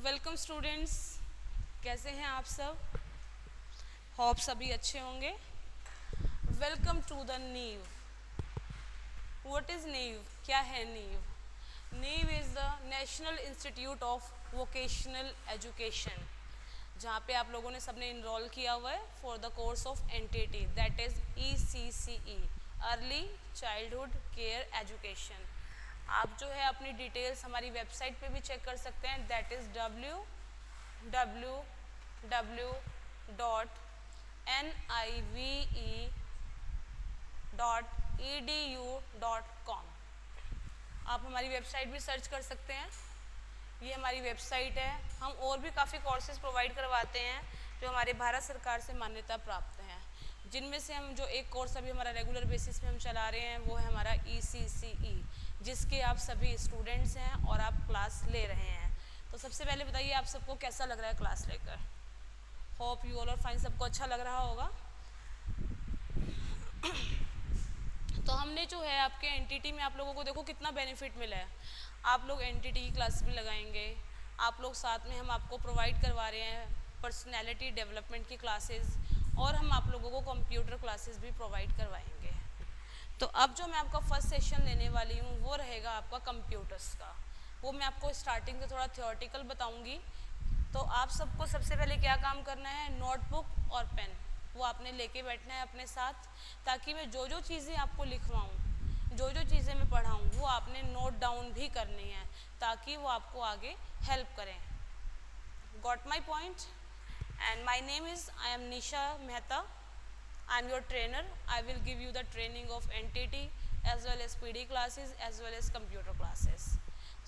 Welcome students, कैसे हैं आप सब? होप सभी अच्छे होंगे। वेलकम टू द नीव। व्हाट इज़ नीव? क्या है नीव? नीव is the national institute of vocational education, जहाँ पे आप लोगों ने सबने इनरोल किया हुआ है for the course of NTT, that is ECCE, early childhood care education. आप जो है अपनी डिटेल्स हमारी वेबसाइट पे भी चेक कर सकते हैं, दैट इज़ www.nive.edu.com। आप हमारी वेबसाइट भी सर्च कर सकते हैं, ये हमारी वेबसाइट है। हम और भी काफ़ी कोर्सेज प्रोवाइड करवाते हैं जो हमारे भारत सरकार से मान्यता प्राप्त हैं, जिनमें से हम जो एक कोर्स अभी हमारा रेगुलर बेसिस पे हम चला रहे हैं वो है हमारा ECCE, जिसके आप सभी स्टूडेंट्स हैं और आप क्लास ले रहे हैं। तो सबसे पहले बताइए आप सबको कैसा लग रहा है क्लास लेकर? Hope you all are fine, सबको अच्छा लग रहा होगा। तो हमने जो है आपके एनटीटी में आप लोगों को देखो कितना बेनिफिट मिला है। आप लोग एनटीटी की क्लास भी लगाएंगे, आप लोग साथ में हम आपको प्रोवाइड करवा रहे हैं पर्सनैलिटी डेवलपमेंट की क्लासेस, और हम आप लोगों को कंप्यूटर क्लासेस भी प्रोवाइड करवाएंगे। तो अब जो मैं आपका फर्स्ट सेशन लेने वाली हूँ वो रहेगा आपका कंप्यूटर्स का। वो मैं आपको स्टार्टिंग से थोड़ा थियोरेटिकल बताऊँगी। तो आप सबको सबसे पहले क्या काम करना है, नोटबुक और पेन वो आपने लेके बैठना है अपने साथ, ताकि मैं जो जो चीज़ें आपको लिखवाऊँ, जो जो चीज़ें मैं पढ़ाऊँ वो आपने नोट डाउन भी करनी है, ताकि वो आपको आगे हेल्प करें। Got my point? And my name is I am Nisha Mehta. I am your trainer. I will give you the training of NTT as well as PD classes as well as computer classes.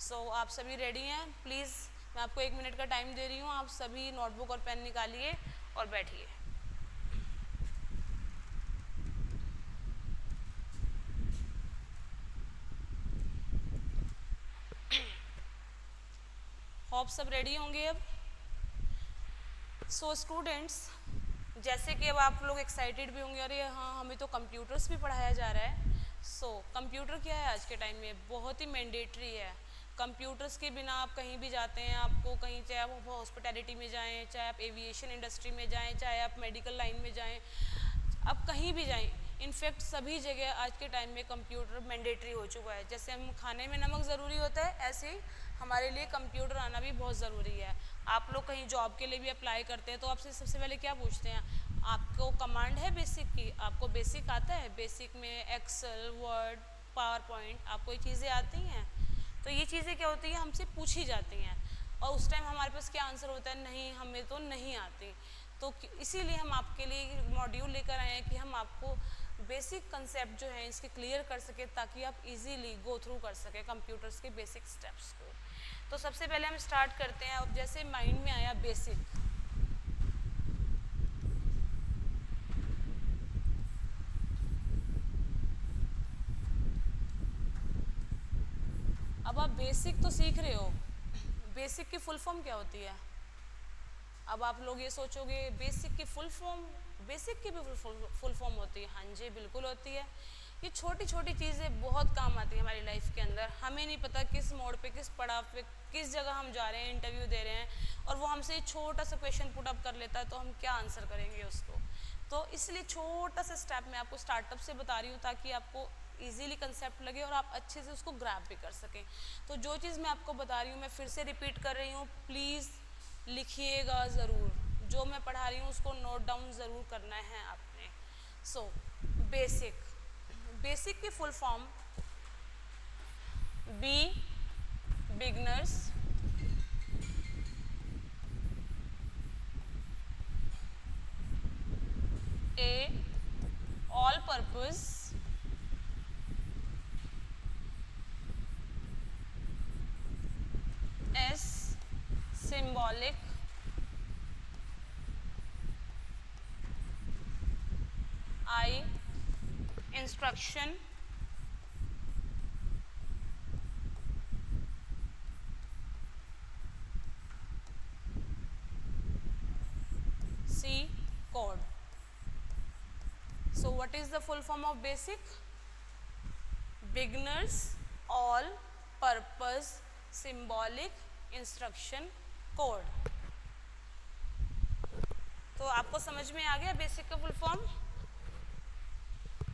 So आप सभी ready हैं? Please मैं आपको 1 minute का time दे रही हूँ, आप सभी नोटबुक और पेन निकालिए और बैठिए। होप सब रेडी होंगे अब। सो स्टूडेंट्स, जैसे कि अब आप लोग एक्साइटेड भी होंगे, अरे हाँ हमें तो कंप्यूटर्स भी पढ़ाया जा रहा है। कंप्यूटर क्या है आज के टाइम में? बहुत ही मैंडेटरी है। कंप्यूटर्स के बिना आप कहीं भी जाते हैं, आपको कहीं, चाहे आप हॉस्पिटैलिटी में जाएं, चाहे आप एविएशन इंडस्ट्री में जाएं, चाहे आप मेडिकल लाइन में जाएं, आप कहीं भी जाएं, इनफैक्ट सभी जगह आज के टाइम में कंप्यूटर मैंडेटरी हो चुका है। जैसे हम खाने में नमक ज़रूरी होता है, ऐसे ही हमारे लिए कंप्यूटर आना भी बहुत ज़रूरी है। आप लोग कहीं जॉब के लिए भी अप्लाई करते हैं तो आपसे सबसे पहले क्या पूछते हैं, आपको कमांड है बेसिक की? आपको बेसिक आता है? बेसिक में एक्सेल, वर्ड, पावर पॉइंट, आपको ये चीज़ें आती हैं? तो ये चीज़ें क्या होती हैं, हमसे पूछी जाती हैं, और उस टाइम हमारे पास क्या आंसर होता है, नहीं हमें तो नहीं आती। तो इसीलिए हम आपके लिए मॉड्यूल लेकर आए हैं कि हम आपको बेसिक कंसेप्ट जो है इसके क्लियर कर सके, ताकि आप इजीली गो थ्रू कर सके कंप्यूटर्स के बेसिक स्टेप्स को। तो सबसे पहले हम स्टार्ट करते हैं। अब जैसे माइंड में आया बेसिक, अब आप बेसिक तो सीख रहे हो, बेसिक की फुल फॉर्म क्या होती है? अब आप लोग ये सोचोगे बेसिक की फुल फॉर्म, बेसिक की भी फुल फॉर्म होती है। हाँ जी बिल्कुल होती है। ये छोटी छोटी चीज़ें बहुत काम आती है हमारी लाइफ के अंदर। हमें नहीं पता किस मोड़ पे, किस पड़ाव पे, किस जगह हम जा रहे हैं, इंटरव्यू दे रहे हैं, और वो हमसे छोटा सा क्वेश्चन पुट अप कर लेता है, तो हम क्या आंसर करेंगे उसको। तो इसलिए छोटा सा स्टेप मैं आपको स्टार्टअप से बता रही हूँ, ताकि आपको इजीली कंसेप्ट लगे और आप अच्छे से उसको ग्रैब भी कर सकें। तो जो चीज़ मैं आपको बता रही हूँ मैं फिर से रिपीट कर रही हूँ, प्लीज़ लिखिएगा ज़रूर। जो मैं पढ़ा रही हूँ उसको नोट डाउन ज़रूर करना है आपने। बेसिक, बेसिक की full form B beginners, A all purpose, S symbolic, I instruction, C code. So what is the full form of basic? Beginners all purpose symbolic instruction code. तो आपको समझ में आ गया बेसिक का फुल फॉर्म?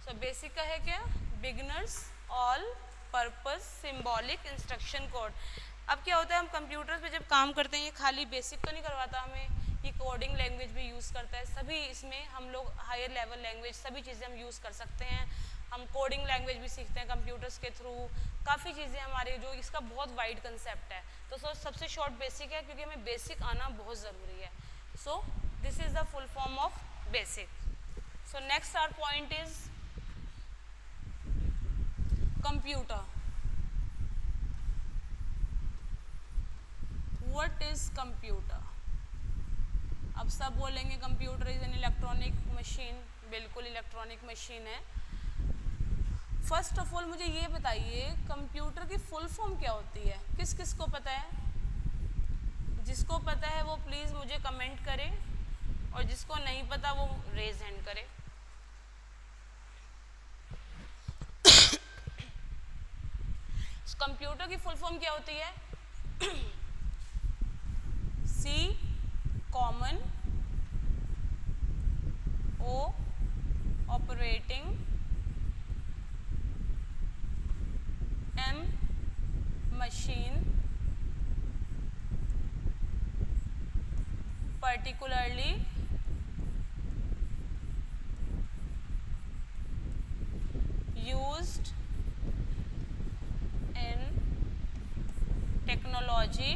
सो बेसिक का है क्या? Beginners all purpose symbolic instruction code. अब क्या होता है, हम कंप्यूटर पे जब काम करते हैं, ये खाली बेसिक तो नहीं करवाता हमें, ये कोडिंग लैंग्वेज भी यूज़ करता है। सभी इसमें हम लोग हायर लेवल लैंग्वेज सभी चीज़ें हम यूज़ कर सकते हैं। हम कोडिंग लैंग्वेज भी सीखते हैं कंप्यूटर्स के थ्रू, काफ़ी चीज़ें हमारे जो इसका बहुत वाइड कंसेप्ट है। तो सबसे शॉर्ट बेसिक है, क्योंकि हमें बेसिक आना बहुत ज़रूरी है। So this is the full form of basic. So next our point is computer. What is computer? अब सब बोलेंगे computer is an electronic machine. बिल्कुल इलेक्ट्रॉनिक मशीन है। फर्स्ट ऑफ ऑल मुझे ये बताइए कंप्यूटर की फुल फॉर्म क्या होती है? किस किस को पता है? जिसको पता है वो प्लीज़ मुझे कमेंट करे, और जिसको नहीं पता वो रेज हैंड करे। कंप्यूटर की फुल फॉर्म क्या होती है? C common, O operating, M machine, particularly used in technology,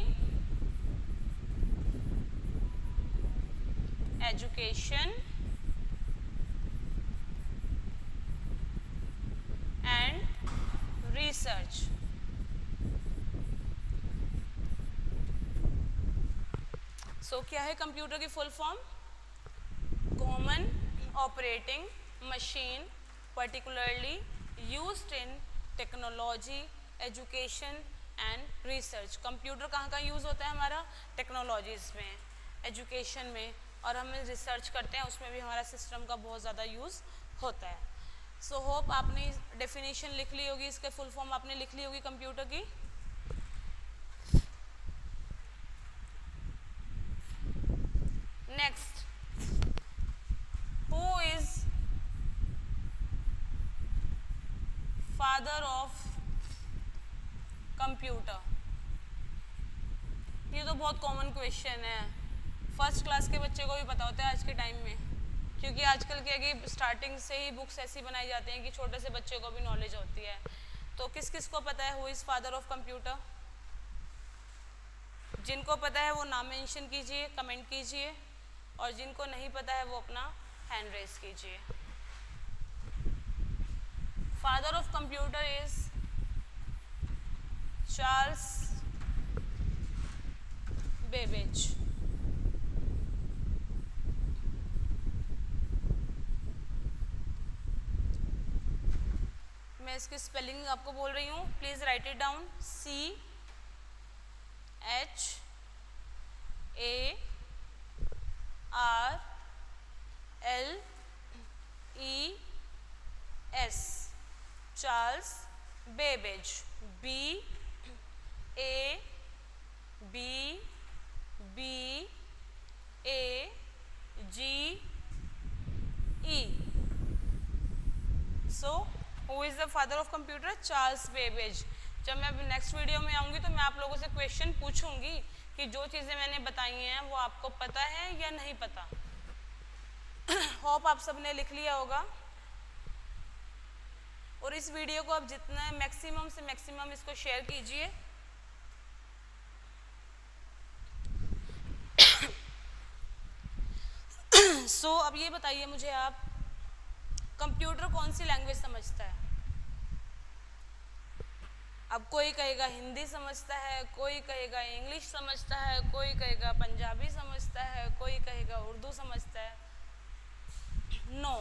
education and research. So क्या है कंप्यूटर की full form? Common operating machine particularly used in technology, education and research. Computer कहाँ कहाँ use होता है हमारा? टेक्नोलॉजीज़ में, एजुकेशन में, और हम रिसर्च करते हैं उसमें भी हमारा सिस्टम का बहुत ज़्यादा यूज़ होता है। सो होप आपने डेफिनेशन लिख ली होगी, इसके फुल फॉर्म आपने लिख ली होगी कंप्यूटर की। Next, who is father of computer? ये तो बहुत कॉमन क्वेश्चन है, फर्स्ट क्लास के बच्चे को भी पता होता है आज के टाइम में, क्योंकि आजकल क्या है कि स्टार्टिंग से ही बुक्स ऐसी बनाई जाती हैं कि छोटे से बच्चे को भी नॉलेज होती है। तो किस किस को पता है who is father of computer? जिनको पता है वो नाम मेंशन कीजिए, कमेंट कीजिए, और जिनको नहीं पता है वो अपना हैंड रेज कीजिए। Father of computer is Charles Babbage. मैं इसकी स्पेलिंग आपको बोल रही हूँ, please right it down. CHARLES Charles Babbage. BABBAGE। So who is the father of computer? Charles Babbage. जब मैं अभी नेक्स्ट वीडियो में आऊँगी तो मैं आप लोगों से क्वेश्चन पूछूंगी कि जो चीज़ें मैंने बताई हैं वो आपको पता है या नहीं पता। होप आप सबने लिख लिया होगा, और इस वीडियो को आप जितना मैक्सिमम से मैक्सिमम इसको शेयर कीजिए। सो अब ये बताइए मुझे आप, कंप्यूटर कौन सी लैंग्वेज समझता है? अब कोई कहेगा हिंदी समझता है, कोई कहेगा इंग्लिश समझता है, कोई कहेगा पंजाबी समझता है, कोई कहेगा उर्दू समझता है। नो,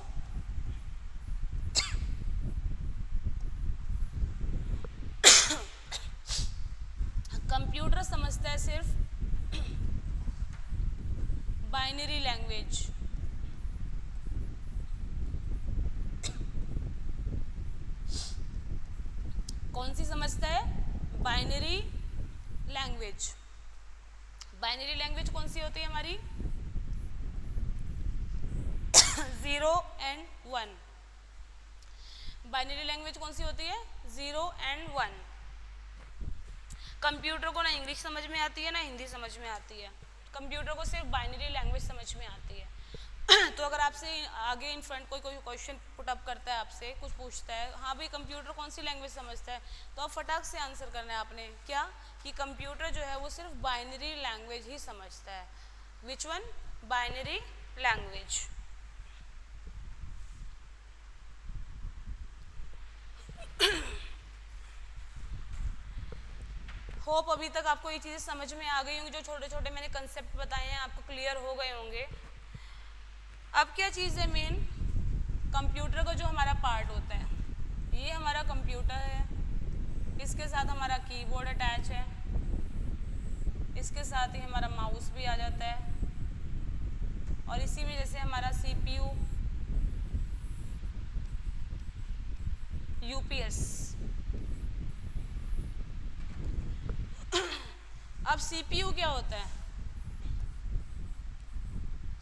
कंप्यूटर समझता है सिर्फ बाइनरी लैंग्वेज। कौन सी समझता है? Binary language. बाइनरी लैंग्वेज कौन सी होती है हमारी? 0 एंड 1। बाइनरी लैंग्वेज कौन सी होती है? 0 एंड 1। कंप्यूटर को ना इंग्लिश समझ में आती है ना हिंदी समझ में आती है, कंप्यूटर को सिर्फ बाइनरी लैंग्वेज समझ में आती है। तो अगर आपसे आगे इन फ्रंट कोई क्वेश्चन पुट अप करता है, आपसे कुछ पूछता है, हाँ भाई कंप्यूटर कौन सी लैंग्वेज समझता है, तो आप फटाक से आंसर करना है आपने क्या, कि कंप्यूटर जो है वो सिर्फ बाइनरी लैंग्वेज ही समझता है। Which one? Binary language. Hope अभी तक आपको ये चीज़ें समझ में आ गई होंगी, जो छोटे छोटे मैंने कंसेप्ट बताए हैं आपको क्लियर हो गए होंगे। अब क्या चीज़ है मेन, कंप्यूटर का जो हमारा पार्ट होता है, ये हमारा कंप्यूटर है, इसके साथ हमारा कीबोर्ड अटैच है, इसके साथ ही हमारा माउस भी आ जाता है, और इसी में जैसे हमारा सीपीयू, यूपीएस। अब सीपीयू क्या होता है?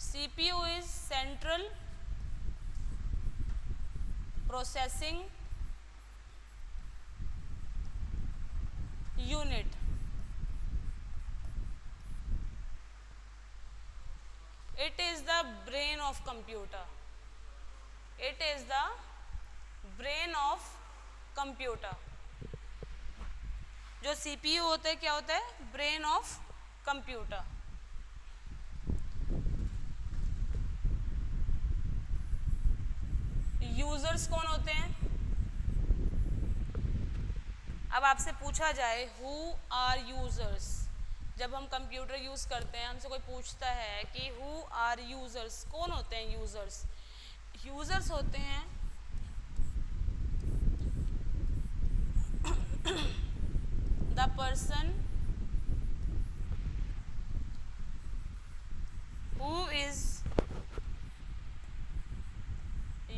CPU is central processing unit. It is the brain of computer. It is the brain of computer. जो CPU होता है क्या होता है? Brain of computer. यूजर्स कौन होते हैं? अब आपसे पूछा जाए हु आर यूजर्स, जब हम कंप्यूटर यूज करते हैं हमसे कोई पूछता है कि हु आर यूजर्स, कौन होते हैं यूजर्स? यूजर्स होते हैं the person who is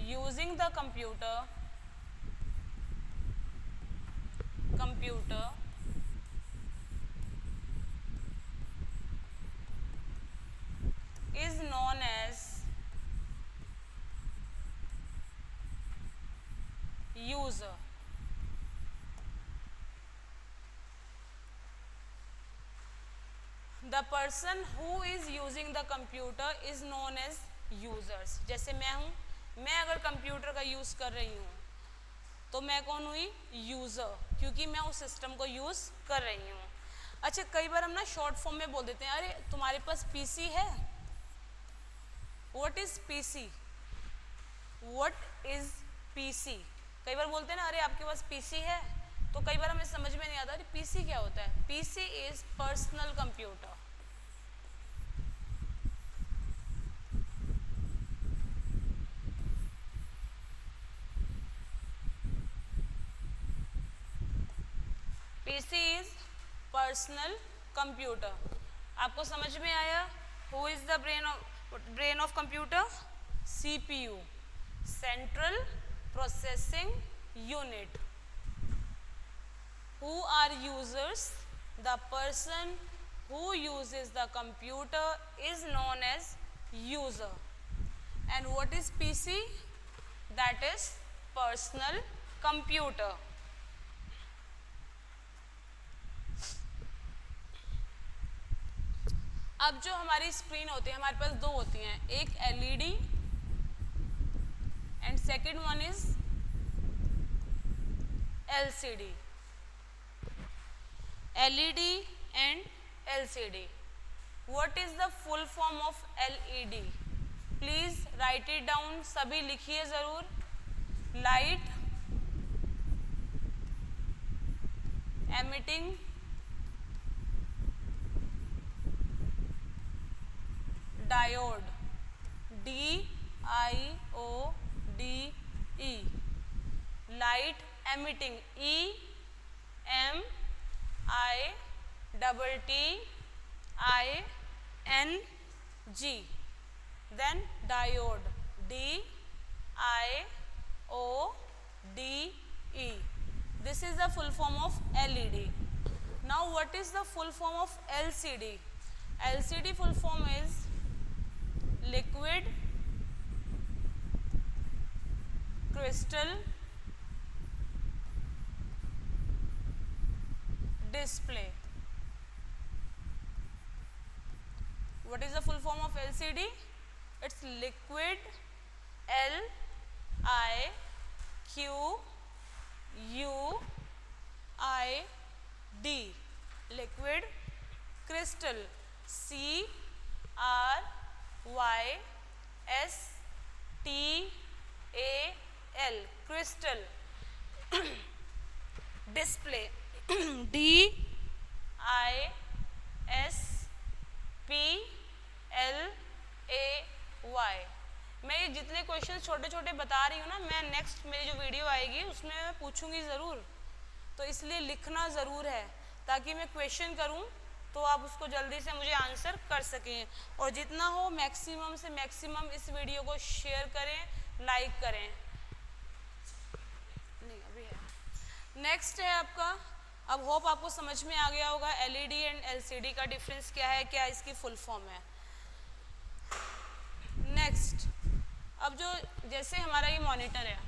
using the computer is known as user. The person who is using the computer is known as users. जैसे मैं हूँ, मैं अगर कंप्यूटर का यूज़ कर रही हूँ तो मैं कौन हुई? यूज़र, क्योंकि मैं उस सिस्टम को यूज़ कर रही हूँ। अच्छा, कई बार हम ना शॉर्ट फॉर्म में बोल देते हैं, अरे तुम्हारे पास पीसी है। What is PC? What is PC? कई बार बोलते हैं ना, अरे आपके पास पीसी है, तो कई बार हमें समझ में नहीं आता अरे पीसी क्या होता है। PC is personal computer. PC is personal computer. आपको समझ में आया? Who is the brain of computer? CPU, central processing unit. Who are users? The person who uses the computer is known as user. And what is PC? That is personal computer. अब जो हमारी screen होती है, हमारे पास दो होती हैं, एक LED and second one is LCD। LED and LCD. What is the full form of LED? Please write it down. सभी लिखिए ज़रूर। Light emitting diode. DIODE. Light emitting. EMITTING. Then diode. DIODE. This is the full form of LED. Now what is the full form of LCD? LCD full form is liquid crystal display. What is the full form of LCD? It's liquid, LIQUID, liquid crystal, CRYSTAL, crystal display, DISPLAY. मैं ये जितने question छोटे छोटे बता रही हूँ ना, मैं नेक्स्ट मेरी जो वीडियो आएगी उसमें मैं पूछूंगी ज़रूर, तो इसलिए लिखना ज़रूर है ताकि मैं क्वेश्चन करूँ तो आप उसको जल्दी से मुझे आंसर कर सकें। और जितना हो मैक्सिमम से मैक्सिमम इस वीडियो को शेयर करें, लाइक करें। नहीं अभी है। नेक्स्ट है आपका, अब होप आपको समझ में आ गया होगा LED एंड LCD का डिफरेंस क्या है, क्या इसकी फुल फॉर्म है। नेक्स्ट, अब जो जैसे हमारा ये मॉनिटर है,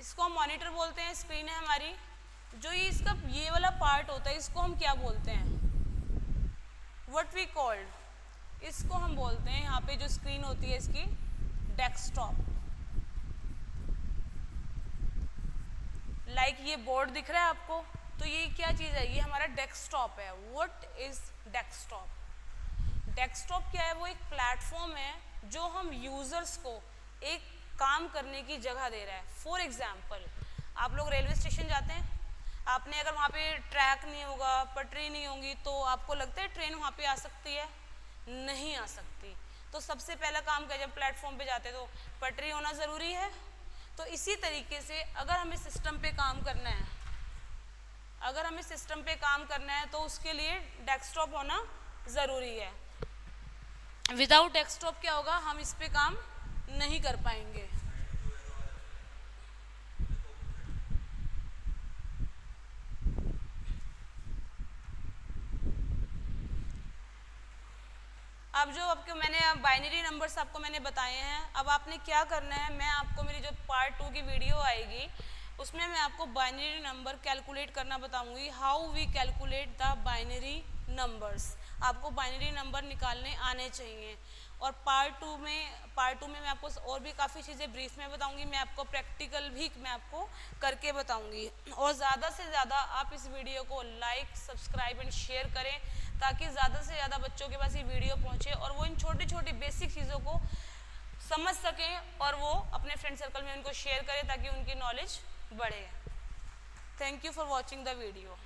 इसको हम मॉनिटर बोलते हैं, स्क्रीन है हमारी। जो ये इसका ये वाला पार्ट होता है इसको हम क्या बोलते हैं, व्हाट वी कॉल्ड, इसको हम बोलते हैं, यहाँ पे जो स्क्रीन होती है इसकी, डेस्कटॉप। लाइक ये बोर्ड दिख रहा है आपको, तो ये क्या चीज़ है, ये हमारा डेस्कटॉप है। What is desktop? डेस्कटॉप क्या है, वो एक प्लेटफॉर्म है जो हम यूजर्स को एक काम करने की जगह दे रहा है। फॉर एग्जाम्पल, आप लोग रेलवे स्टेशन जाते हैं, आपने अगर वहाँ पे ट्रैक नहीं होगा, पटरी नहीं होगी, तो आपको लगता है ट्रेन वहाँ पे आ सकती है? नहीं आ सकती। तो सबसे पहला काम क्या, जब प्लेटफॉर्म पे जाते तो पटरी होना ज़रूरी है। तो इसी तरीके से अगर हमें सिस्टम पे काम करना है, तो उसके लिए डेस्कटॉप होना ज़रूरी है। विदाउट डेस्कटॉप क्या होगा, हम इस पे काम नहीं कर पाएंगे। अब जो आपको मैंने बाइनरी नंबर्स आपको मैंने बताए हैं, अब आपने क्या करना है, मैं आपको मेरी जो पार्ट 2 की वीडियो आएगी उसमें मैं आपको बाइनरी नंबर कैलकुलेट करना बताऊंगी, how we calculate the binary numbers. आपको बाइनरी नंबर निकालने आने चाहिए। और पार्ट 2 में मैं आपको और भी काफ़ी चीज़ें ब्रीफ में बताऊंगी, मैं आपको प्रैक्टिकल भी मैं आपको करके बताऊंगी। और ज़्यादा से ज़्यादा आप इस वीडियो को लाइक, सब्सक्राइब एंड शेयर करें ताकि ज़्यादा से ज़्यादा बच्चों के पास ये वीडियो पहुँचे और वो इन छोटी छोटी बेसिक चीज़ों को समझ सकें और वो अपने फ्रेंड सर्कल में उनको शेयर करें ताकि उनकी नॉलेज बढ़े। Thank you for watching the video.